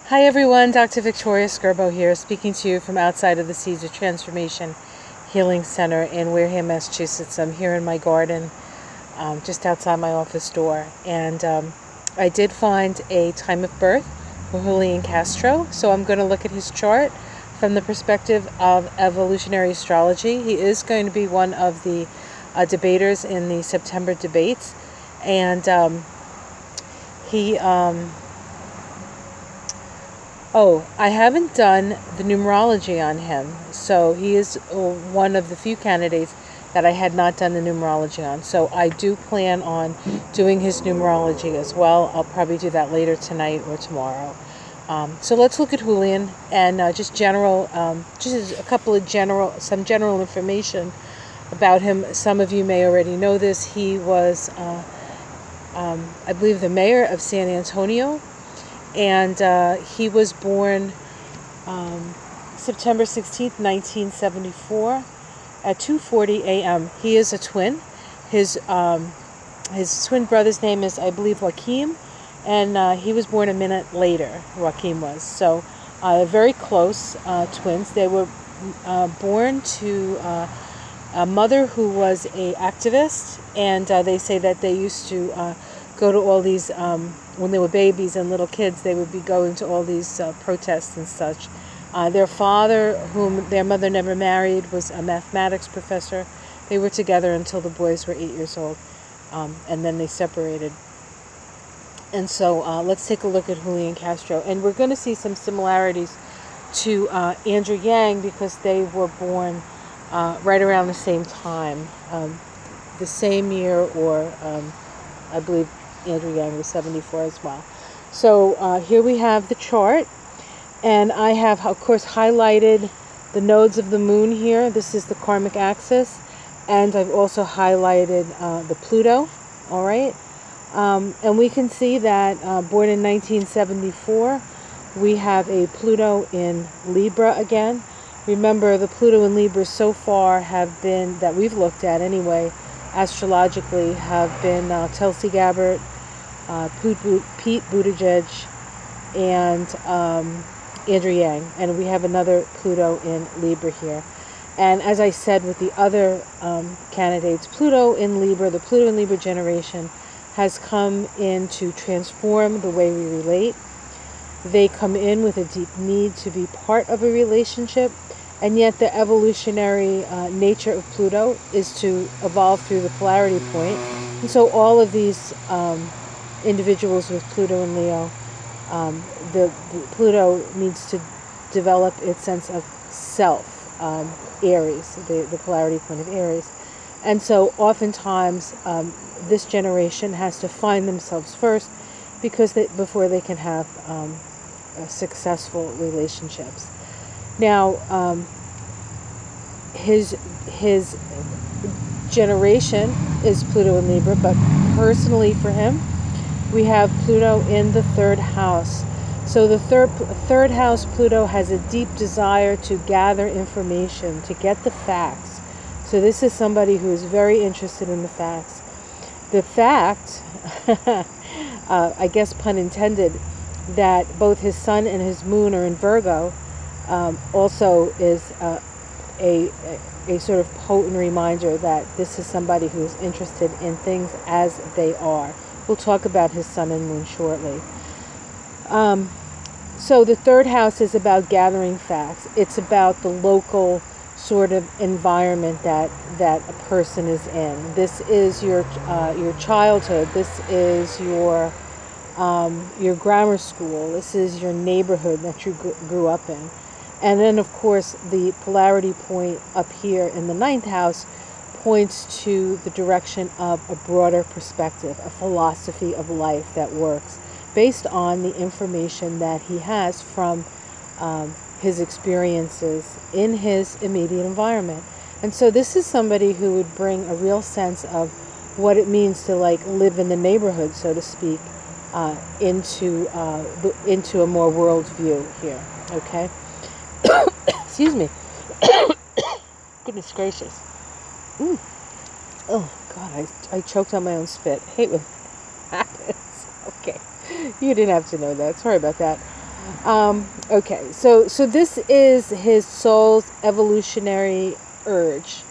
Hi everyone, Dr. Victoria Skirbo here, speaking to you from outside of the Seeds of Transformation Healing Center in Wareham, Massachusetts. I'm here in my garden, just outside my office door, and I did find a time of birth for Julian Castro, so I'm going to look at his chart from the perspective of Evolutionary Astrology. He is going to be one of the debaters in the September debates, and he... Oh, I haven't done the numerology on him, so he is one of the few candidates that I had not done the numerology on. So I do plan on doing his numerology as well. I'll probably do that later tonight or tomorrow. So let's look at Julian and just a couple of some general information about him. Some of you may already know this. He was, I believe, the mayor of San Antonio. And he was born September 16th, 1974 at 2:40 a.m. He is a twin. His twin brother's name is, I believe, Joaquim, and he was born a minute later, Joaquim was. So very close twins. They were born to a mother who was a activist, and they say that they used to go to all these, when they were babies and little kids, they would be going to all these protests and such. Their father, whom their mother never married, was a mathematics professor. They were together until the boys were 8 years old, and then they separated. And so let's take a look at Julian Castro. And we're going to see some similarities to Andrew Yang because they were born right around the same time, the same year, or I believe Andrew Yang was 74 as well. So here we have the chart, and I have, of course, highlighted the nodes of the moon here. This is the karmic axis, and I've also highlighted the Pluto, all right? And we can see that born in 1974, we have a Pluto in Libra again. Remember, the Pluto in Libra so far have been, that we've looked at anyway, astrologically, have been Tulsi Gabbard, Pete Buttigieg, and Andrew Yang. And we have another Pluto in Libra here. And as I said with the other candidates, Pluto in Libra, the Pluto in Libra generation, has come in to transform the way we relate. They come in with a deep need to be part of a relationship, and yet the evolutionary nature of Pluto is to evolve through the polarity point. And so all of these individuals with Pluto and Leo, the Pluto needs to develop its sense of self, Aries, the polarity point of Aries. And so oftentimes this generation has to find themselves first before they can have successful relationships. Now, his generation is Pluto in Libra, but personally for him, we have Pluto in the third house. So the third house Pluto has a deep desire to gather information, to get the facts. So this is somebody who is very interested in the facts. The fact, I guess pun intended, that both his sun and his moon are in Virgo also is a sort of potent reminder that this is somebody who is interested in things as they are. We'll talk about his sun and moon shortly. So the third house is about gathering facts. It's about the local sort of environment that a person is in. This is your childhood. This is your grammar school. This is your neighborhood that you grew up in. And then, of course, the polarity point up here in the ninth house points to the direction of a broader perspective, a philosophy of life that works based on the information that he has from his experiences in his immediate environment. And so this is somebody who would bring a real sense of what it means to live in the neighborhood, so to speak, into a more world view here. Okay. Excuse me. Goodness gracious. Oh God, I choked on my own spit. I hate when that happens. Okay. You didn't have to know that. Sorry about that. Okay, so this is his soul's evolutionary urge.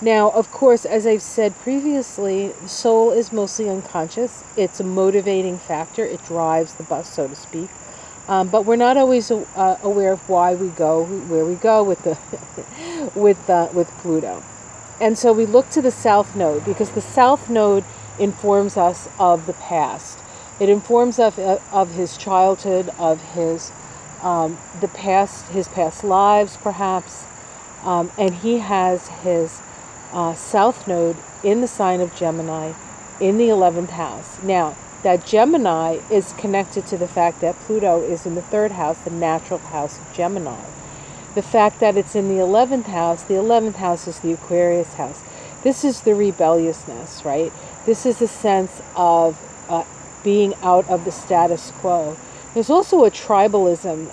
Now, of course, as I've said previously, soul is mostly unconscious. It's a motivating factor. It drives the bus, so to speak. But we're not always aware of why we go where we go with the with Pluto. And so we look to the South Node because the South Node informs us of the past. It informs us of his childhood, of his his past lives, perhaps, and he has his South Node in the sign of Gemini, in the 11th house. Now, that Gemini is connected to the fact that Pluto is in the 3rd house, the natural house of Gemini. The fact that it's in the 11th house is the Aquarius house. This is the rebelliousness, right? This is a sense of being out of the status quo. There's also a tribalism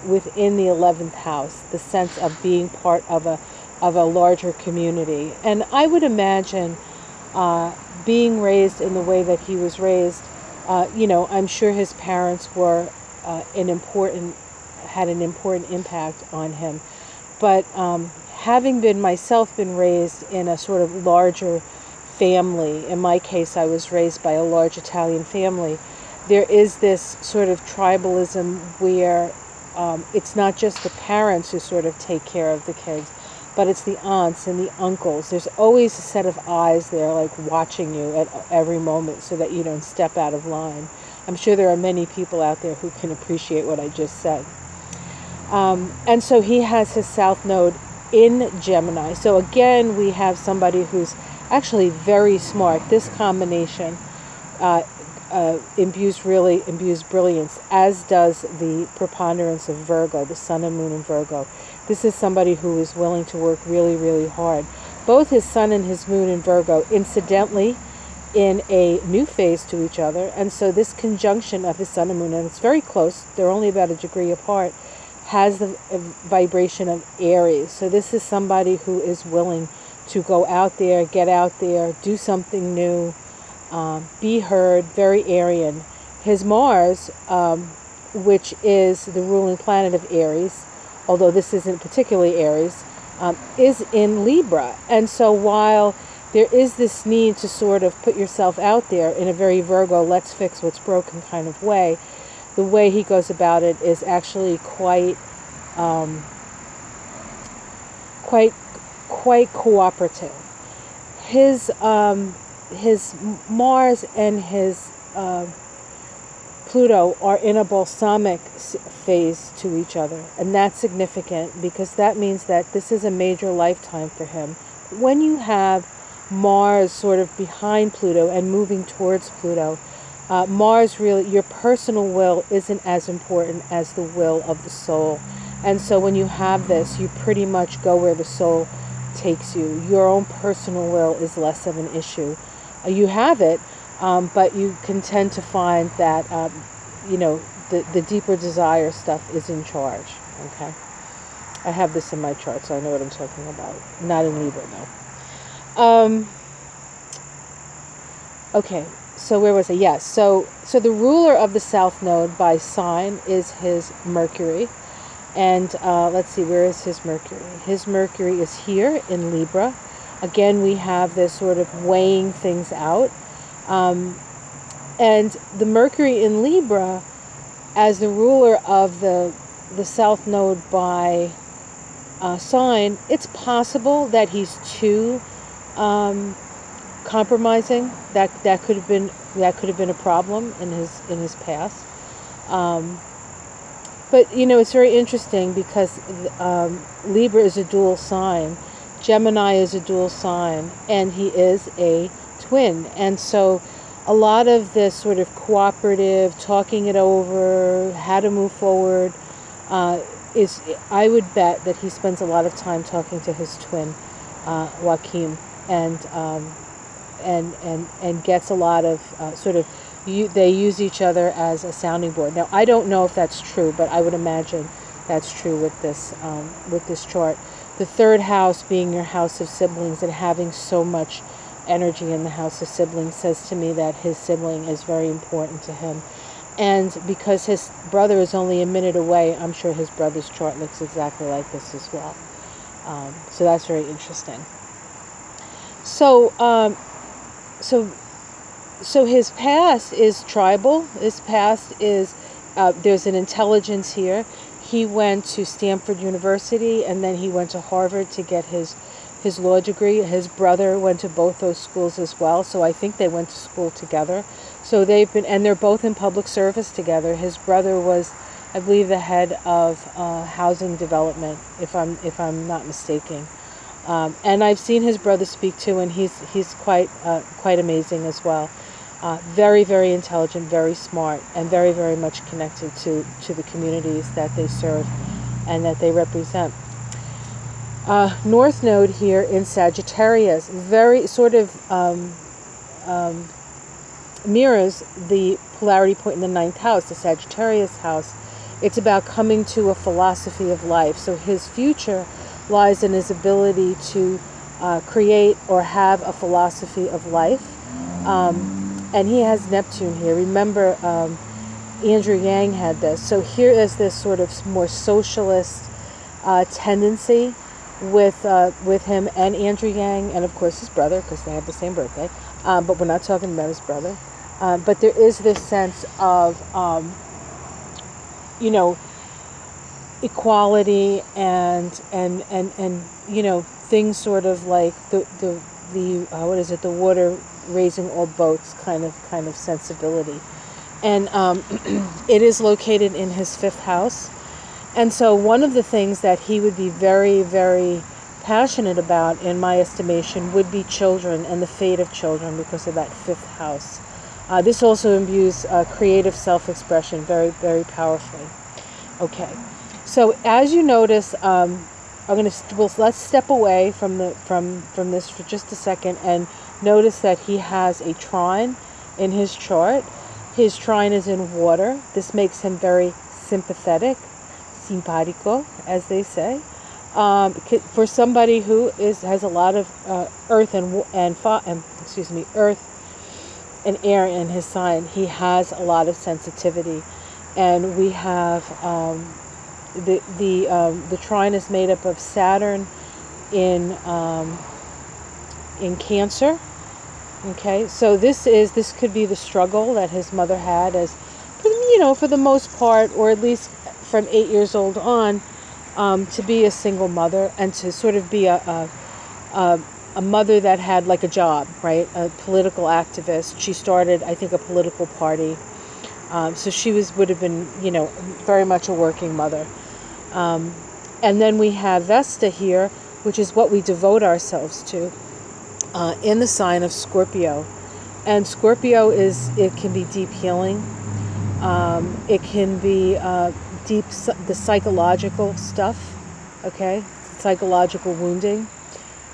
within the 11th house, the sense of being part of a larger community. And I would imagine being raised in the way that he was raised, I'm sure his parents were had an important impact on him. But having been raised in a sort of larger family, in my case I was raised by a large Italian family, there is this sort of tribalism where it's not just the parents who sort of take care of the kids, but it's the aunts and the uncles. There's always a set of eyes there, like watching you at every moment so that you don't step out of line. I'm sure there are many people out there who can appreciate what I just said. And so he has his South Node in Gemini. So again, we have somebody who's actually very smart. This combination imbues brilliance, as does the preponderance of Virgo, the Sun and Moon in Virgo. This is somebody who is willing to work really, really hard. Both his Sun and his Moon in Virgo, incidentally, in a new phase to each other. And so this conjunction of his Sun and Moon, and it's very close, they're only about a degree apart, has the vibration of Aries. So this is somebody who is willing to go out there, get out there, do something new, be heard, very Aryan. His Mars, which is the ruling planet of Aries, although this isn't particularly Aries, is in Libra. And so while there is this need to sort of put yourself out there in a very Virgo, let's fix what's broken kind of way, the way he goes about it is actually quite cooperative. His Mars and his Pluto are in a balsamic phase to each other, and that's significant because that means that this is a major lifetime for him. When you have Mars sort of behind Pluto and moving towards Pluto, Mars really, your personal will isn't as important as the will of the soul. And so when you have this, you pretty much go where the soul takes you. Your own personal will is less of an issue. You have it, but you can tend to find that, the deeper desire stuff is in charge. Okay? I have this in my chart, so I know what I'm talking about. Not in Libra, no. Okay, so where was I? Yes, so the ruler of the South Node by sign is his Mercury. And let's see, where is his Mercury? His Mercury is here in Libra. Again, we have this sort of weighing things out. And the Mercury in Libra, as the ruler of the South Node by sign, it's possible that he's too compromising. That could have been a problem in his past. But it's very interesting because Libra is a dual sign, Gemini is a dual sign, and he is a twin. And so a lot of this sort of cooperative, talking it over, how to move forward, I would bet that he spends a lot of time talking to his twin, Joachim, and gets a lot of they use each other as a sounding board. Now, I don't know if that's true, but I would imagine that's true with this chart. The 3rd house being your house of siblings and having so much energy in the house of siblings says to me that his sibling is very important to him. And because his brother is only a minute away, I'm sure his brother's chart looks exactly like this as well. So that's very interesting. So, so his past is tribal. His past is, there's an intelligence here. He went to Stanford University, and then he went to Harvard to get his law degree. His brother went to both those schools as well, so I think they went to school together. So they've been, and they're both in public service together. His brother was, I believe, the head of housing development, if I'm not mistaken. And I've seen his brother speak too, and he's quite amazing as well. Very, very intelligent, very smart, and very, very much connected to the communities that they serve and that they represent. North Node here in Sagittarius, very sort of mirrors the polarity point in the 9th house, the Sagittarius house. It's about coming to a philosophy of life. So his future lies in his ability to create or have a philosophy of life. And he has Neptune here. Remember, Andrew Yang had this. So here is this sort of more socialist tendency with him and Andrew Yang, and of course his brother, because they have the same birthday. But we're not talking about his brother. But there is this sense of, equality and things sort of like the what is it, the water raising all boats kind of sensibility. And it is located in his 5th house. And so one of the things that he would be very, very passionate about, in my estimation, would be children and the fate of children, because of that 5th house. This also imbues creative self-expression very, very powerfully. Okay, so as you notice, let's step away from this for just a second and notice that he has a trine in his chart. His trine is in water. This makes him very sympathetic, simpatico, as they say. For somebody who has a lot of earth and air in his sign, he has a lot of sensitivity. And we have the trine is made up of Saturn in Cancer. Okay, so this could be the struggle that his mother had, as for the most part, or at least from 8 years old on, to be a single mother and to sort of be a mother that had like a job, right? A political activist. She started, I think, a political party. So she would have been, very much a working mother. And then we have Vesta here, which is what we devote ourselves to, in the sign of Scorpio. And Scorpio it can be deep healing. It can be the psychological stuff, okay? Psychological wounding.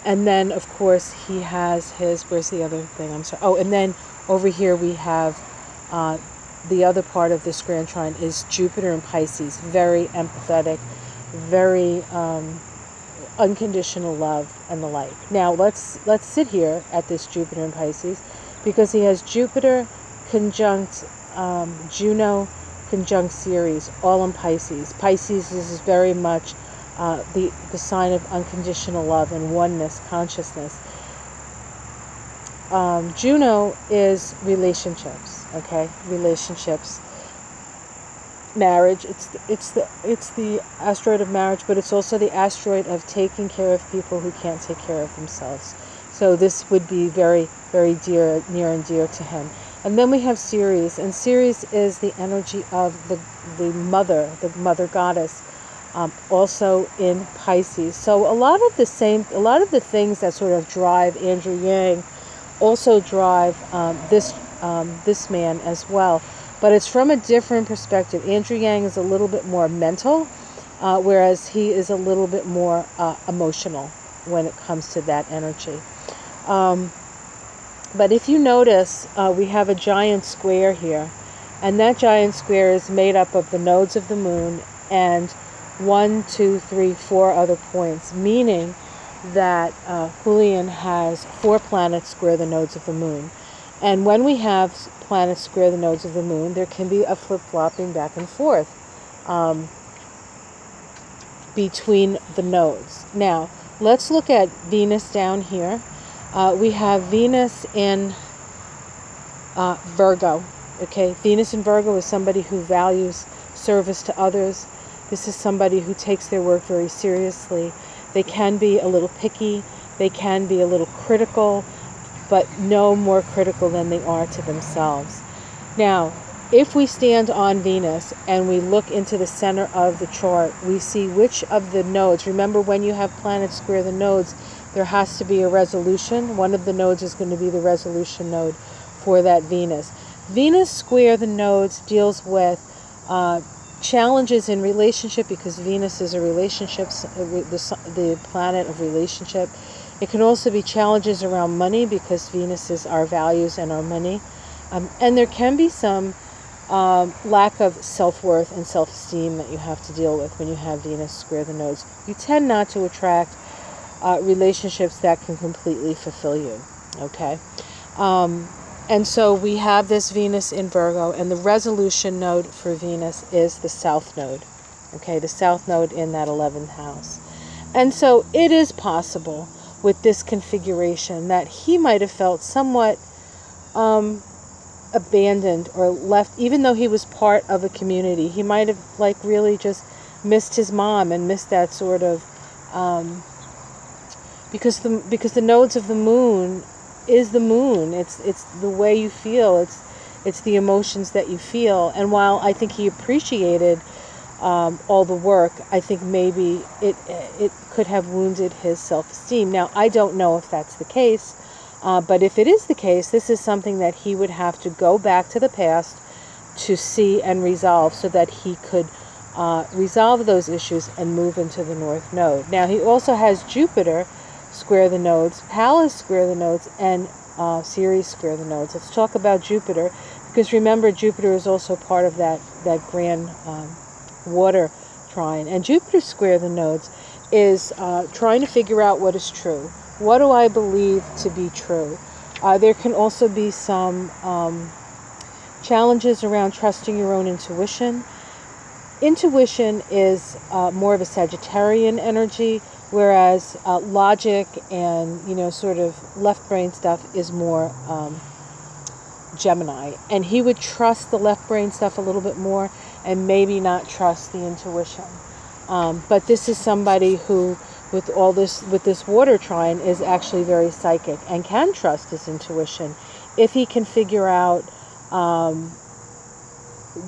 And then, of course, he has where's the other thing? I'm sorry. Oh, and then over here we have the other part of this grand trine is Jupiter in Pisces. Very empathetic, very unconditional love and the like. Now, let's sit here at this Jupiter in Pisces, because he has Jupiter conjunct Juno conjunct Ceres, all in Pisces. Pisces is very much the sign of unconditional love and oneness, consciousness. Juno is relationships, okay? Relationships, marriage. It's the asteroid of marriage, but it's also the asteroid of taking care of people who can't take care of themselves. So this would be very, very near and dear to him. And then we have Ceres, and Ceres is the energy of the mother goddess, also in Pisces. So a lot of the things that sort of drive Andrew Yang also drive this man as well, but it's from a different perspective. Andrew Yang is a little bit more mental, whereas he is a little bit more emotional when it comes to that energy. But if you notice, we have a giant square here, and that giant square is made up of the nodes of the moon and 1, 2, 3, 4 other points, meaning that Julian has 4 planets square the nodes of the moon. And when we have planets square the nodes of the moon, there can be a flip-flopping back and forth between the nodes. Now, let's look at Venus down here. We have Venus in Virgo. Okay, Venus in Virgo is somebody who values service to others. This is somebody who takes their work very seriously. They can be a little picky. They can be a little critical, but no more critical than they are to themselves. Now, if we stand on Venus and we look into the center of the chart, we see which of the nodes. Remember, when you have planets square the nodes, there has to be a resolution. One of the nodes is going to be the resolution node for that Venus. Venus square the nodes deals with challenges in relationship, because Venus is a relationship, the planet of relationship. It can also be challenges around money, because Venus is our values and our money. And there can be some lack of self-worth and self-esteem that you have to deal with when you have Venus square the nodes. You tend not to attract relationships that can completely fulfill you, okay? And so we have this Venus in Virgo, and the resolution node for Venus is the south node, okay? The south node in that 11th house. And so it is possible with this configuration that he might have felt somewhat abandoned or left, even though he was part of a community. He might have like really just missed his mom and missed that sort of because the nodes of the moon is the moon. It's the way you feel. It's the emotions that you feel. And while I think he appreciated all the work, I think maybe it could have wounded his self-esteem. Now, I don't know if that's the case. But if it is the case, this is something that he would have to go back to the past to see and resolve, so that he could resolve those issues and move into the north node. Now, he also has Jupiter square the nodes, Pallas square the nodes, and Ceres square the nodes. Let's talk about Jupiter, because remember, Jupiter is also part of that grand water trine. And Jupiter square the nodes is trying to figure out what is true. What do I believe to be true? There can also be some challenges around trusting your own intuition. Intuition is more of a Sagittarian energy, whereas logic and, sort of left brain stuff is more Gemini. And he would trust the left brain stuff a little bit more and maybe not trust the intuition. But this is somebody who, with this water trine, is actually very psychic and can trust his intuition if he can figure out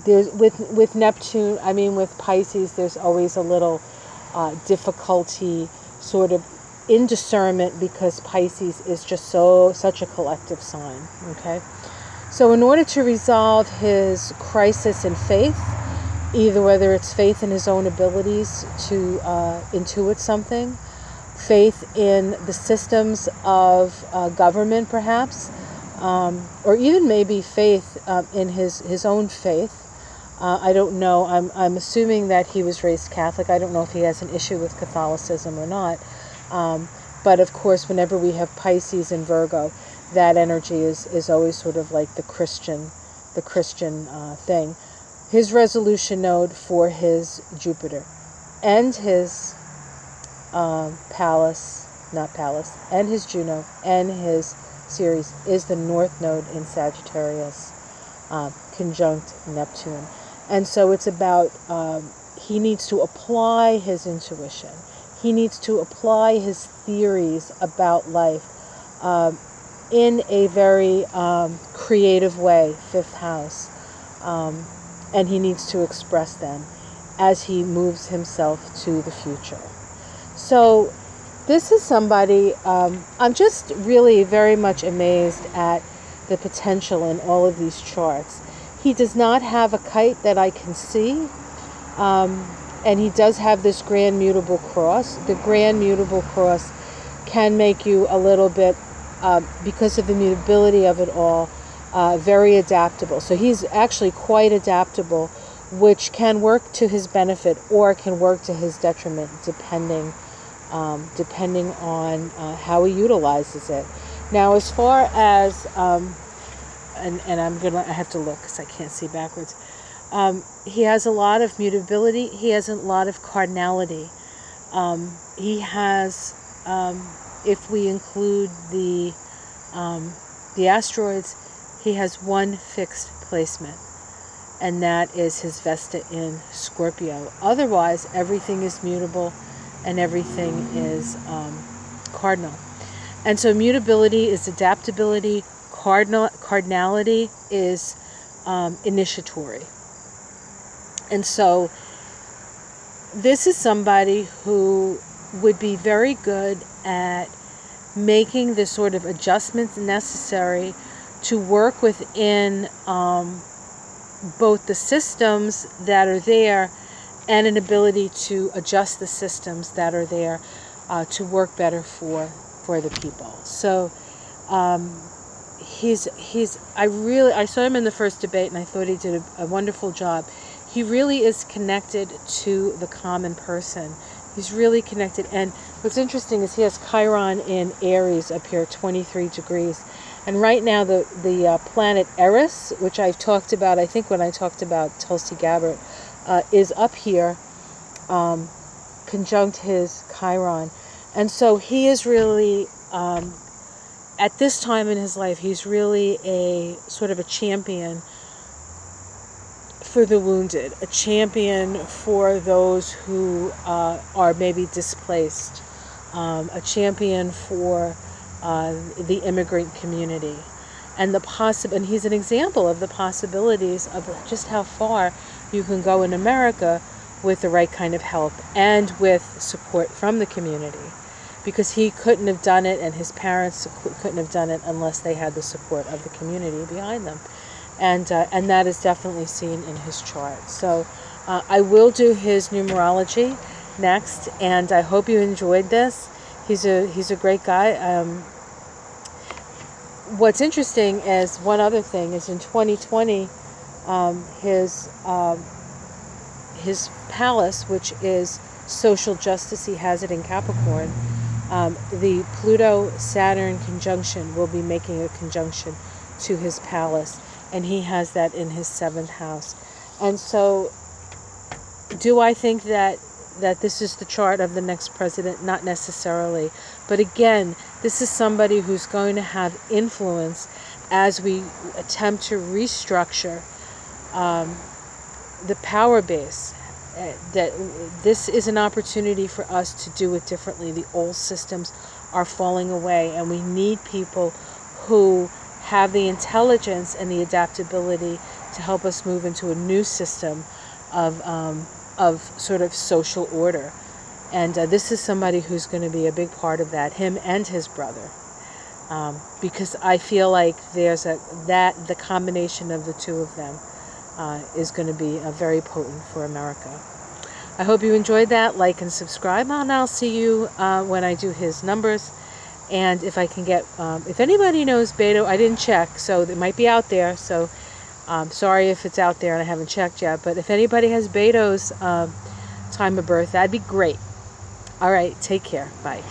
with Neptune, with Pisces, there's always a little difficulty sort of in discernment, because Pisces is just such a collective sign. Okay, so in order to resolve his crisis in faith, either whether it's faith in his own abilities to intuit something, faith in the systems of government perhaps, or even maybe faith in his own faith. I don't know. I'm assuming that he was raised Catholic. I don't know if he has an issue with Catholicism or not. But of course, whenever we have Pisces and Virgo, that energy is always sort of like the Christian thing. His resolution node for his Jupiter and his and his Juno and his Ceres is the north node in Sagittarius, conjunct Neptune. And so it's about, he needs to apply his intuition. He needs to apply his theories about life in a very creative way, fifth house. And he needs to express them as he moves himself to the future. So this is somebody, I'm just really very much amazed at the potential in all of these charts. He does not have a kite that I can see, and he does have this grand mutable cross. The grand mutable cross can make you a little bit, because of the mutability of it all, very adaptable. So he's actually quite adaptable, which can work to his benefit or can work to his detriment, depending on how he utilizes it. Now, as far as and I have to look because I can't see backwards. He has a lot of mutability. He has a lot of cardinality. He has, if we include the asteroids, he has one fixed placement, and that is his Vesta in Scorpio. Otherwise, everything is mutable and everything is cardinal. And so mutability is adaptability, cardinality is initiatory. And so this is somebody who would be very good at making the sort of adjustments necessary to work within both the systems that are there and an ability to adjust the systems that are there to work better for the people. So I saw him in the first debate and I thought he did a wonderful job. He really is connected to the common person. He's really connected. And what's interesting is he has Chiron in Aries up here, 23 degrees. And right now the planet Eris, which I've talked about, I think when I talked about Tulsi Gabbard, is up here, conjunct his Chiron. And so he is really, at this time in his life, he's really a sort of a champion for the wounded, a champion for those who are maybe displaced, a champion for the immigrant community, and and he's an example of the possibilities of just how far you can go in America with the right kind of help and with support from the community, because he couldn't have done it and his parents couldn't have done it unless they had the support of the community behind them. And that is definitely seen in his chart. So I will do his numerology next, and I hope you enjoyed this. He's a great guy. What's interesting is one other thing is in 2020, his palace, which is social justice, he has it in Capricorn. The Pluto-Saturn conjunction will be making a conjunction to his palace. And he has that in his 7th house. And so, do I think that this is the chart of the next president? Not necessarily. But again, this is somebody who's going to have influence as we attempt to restructure the power base. That this is an opportunity for us to do it differently. The old systems are falling away, and we need people who have the intelligence and the adaptability to help us move into a new system of sort of social order. And this is somebody who's going to be a big part of that, him and his brother, because I feel like there's the combination of the two of them is going to be very potent for America. I hope you enjoyed that. Like and subscribe, and I'll see you when I do his numbers. And if I can get, if anybody knows Beto, I didn't check, so it might be out there. So sorry if it's out there and I haven't checked yet. But if anybody has Beto's time of birth, that'd be great. All right, take care. Bye.